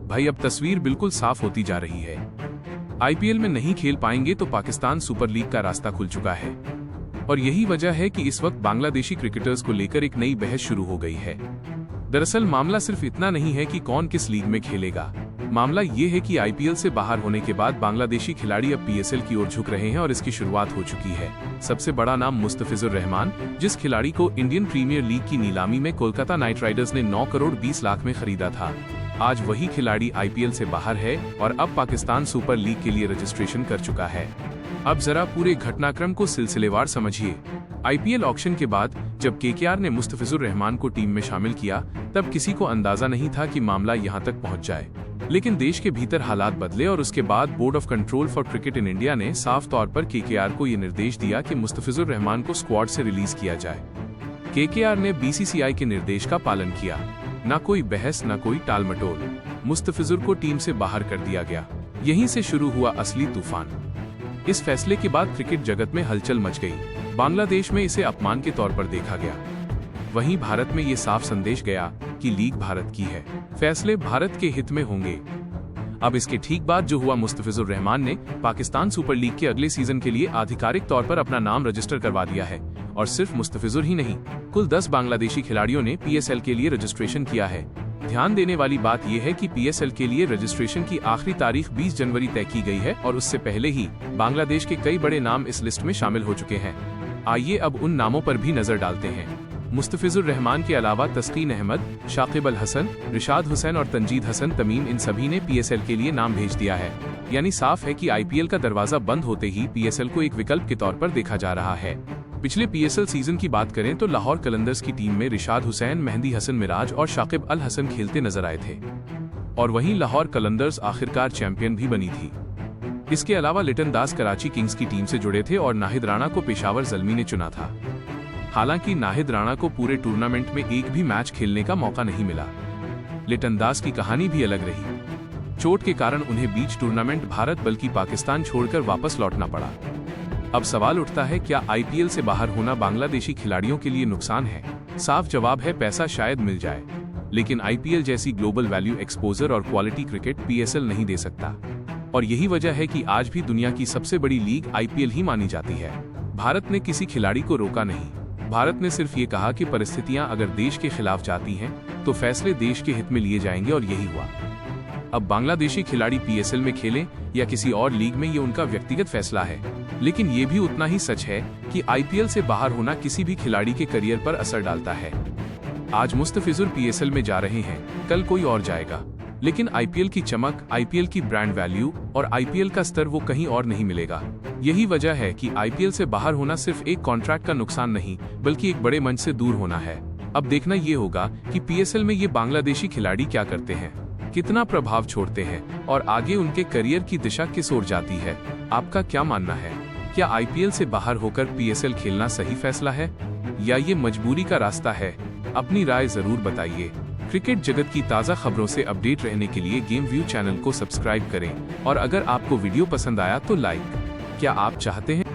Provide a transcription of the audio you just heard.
भाई अब तस्वीर बिल्कुल साफ होती जा रही है। आईपीएल में नहीं खेल पाएंगे तो पाकिस्तान सुपर लीग का रास्ता खुल चुका है और यही वजह है कि इस वक्त बांग्लादेशी क्रिकेटर्स को लेकर एक नई बहस शुरू हो गई है। दरअसल मामला सिर्फ इतना नहीं है कि कौन किस लीग में खेलेगा, मामला ये है कि आईपीएल से बाहर होने के बाद बांग्लादेशी खिलाड़ी अब पीएसएल की ओर झुक रहे हैं और इसकी शुरुआत हो चुकी है। सबसे बड़ा नाम मुस्तफिजुर रहमान, जिस खिलाड़ी को इंडियन प्रीमियर लीग की नीलामी में कोलकाता नाइट राइडर्स ने 9 करोड़ 20 लाख में खरीदा था। आज वही खिलाड़ी आईपीएल से बाहर है और अब पाकिस्तान सुपर लीग के लिए रजिस्ट्रेशन कर चुका है। अब जरा पूरे घटनाक्रम को सिलसिलेवार समझिए। आईपीएल ऑक्शन के बाद जब केकेआर ने मुस्तफिजुर रहमान को टीम में शामिल किया, तब किसी को अंदाजा नहीं था कि मामला यहां तक पहुंच जाए। लेकिन देश के भीतर हालात बदले और उसके बाद board of control for cricket in India ने साफ तौर पर केकेआर को ये निर्देश दिया कि मुस्तफिजुर रहमान को स्क्वाड से रिलीज किया जाए। केकेआर ने बीसीसीआई के निर्देश का पालन किया। न कोई बहस, न कोई टालमटोल, मुस्तफिजुर को टीम से बाहर कर दिया गया। यहीं से शुरू हुआ असली तूफान। इस फैसले के बाद क्रिकेट जगत में हलचल मच गई। बांग्लादेश में इसे अपमान के तौर पर देखा गया। वहीं भारत में ये साफ संदेश गया कि लीग भारत की है, फैसले भारत के हित में होंगे। अब इसके ठीक बाद जो हुआ, मुस्तफिजुर रहमान ने पाकिस्तान सुपर लीग के अगले सीजन के लिए आधिकारिक तौर पर अपना नाम रजिस्टर करवा दिया है। और सिर्फ मुस्तफिजुर ही नहीं, कुल 10 बांग्लादेशी खिलाड़ियों ने पीएसएल के लिए रजिस्ट्रेशन किया है। ध्यान देने वाली बात यह है कि पीएसएल के लिए रजिस्ट्रेशन की आखिरी तारीख 20 जनवरी तय की गई है और उससे पहले ही बांग्लादेश के कई बड़े नाम इस लिस्ट में शामिल हो चुके हैं। आइए अब उन नामों पर भी नजर डालते हैं। मुस्तफिजुर रहमान के अलावा तस्कीन अहमद, शाकिब अल हसन, रिशाद हुसैन और तंजीद हसन तमीम, इन सभी ने पीएसएल के लिए नाम भेज दिया है। यानी साफ है कि आईपीएल का दरवाजा बंद होते ही पीएसएल को एक विकल्प के तौर पर देखा जा रहा है। पिछले पीएसएल सीजन की बात करें तो लाहौर कलंदर्स की टीम में रिशाद हुसैन, मेहंदी हसन मिराज और शाकिब अल हसन खेलते नजर आए थे और वहीं लाहौर कलंदर्स आखिरकार चैंपियन भी बनी थी। इसके अलावा लिटन दास कराची किंग्स की टीम से जुड़े थे और नाहिद राणा को पेशावर ज़ल्मी ने चुना था। हालांकि नाहिद राणा को पूरे टूर्नामेंट में एक भी मैच खेलने का मौका नहीं मिला। लिटन दास की कहानी भी अलग रही। चोट के कारण उन्हें बीच टूर्नामेंट भारत बल्कि पाकिस्तान छोड़कर वापस लौटना पड़ा। अब सवाल उठता है, क्या आईपीएल से बाहर होना बांग्लादेशी खिलाड़ियों के लिए नुकसान है? साफ जवाब है, पैसा शायद मिल जाए, लेकिन आईपीएल जैसी ग्लोबल वैल्यू, एक्सपोजर और क्वालिटी क्रिकेट पीएसएल नहीं दे सकता। और यही वजह है कि आज भी दुनिया की सबसे बड़ी लीग आईपीएल ही मानी जाती है। भारत ने किसी खिलाड़ी को रोका नहीं। भारत ने सिर्फ ये कहा कि परिस्थितियां अगर देश के खिलाफ जाती हैं तो फैसले देश के हित में लिए जाएंगे, और यही हुआ। अब बांग्लादेशी खिलाड़ी पीएसएल में खेलें या किसी और लीग में, ये उनका व्यक्तिगत फैसला है। लेकिन ये भी उतना ही सच है कि आईपीएल से बाहर होना किसी भी खिलाड़ी के करियर पर असर डालता है। आज मुस्तफिजुर पीएसएल में जा रहे हैं, कल कोई और जाएगा, लेकिन आईपीएल की चमक, आईपीएल की ब्रांड वैल्यू और आईपीएल का स्तर वो कहीं और नहीं मिलेगा। यही वजह है कि आईपीएल से बाहर होना सिर्फ एक कॉन्ट्रैक्ट का नुकसान नहीं, बल्कि एक बड़े मंच से दूर होना है। अब देखना ये होगा कि पीएसएल में ये बांग्लादेशी खिलाड़ी क्या करते हैं, कितना प्रभाव छोड़ते हैं और आगे उनके करियर की दिशा किस ओर जाती है। आपका क्या मानना है? क्या आईपीएल से बाहर होकर पीएसएल खेलना सही फैसला है या ये मजबूरी का रास्ता है? अपनी राय जरूर बताइए। क्रिकेट जगत की ताज़ा खबरों से अपडेट रहने के लिए गेम व्यू चैनल को सब्सक्राइब करें और अगर आपको वीडियो पसंद आया तो लाइक। क्या आप चाहते हैं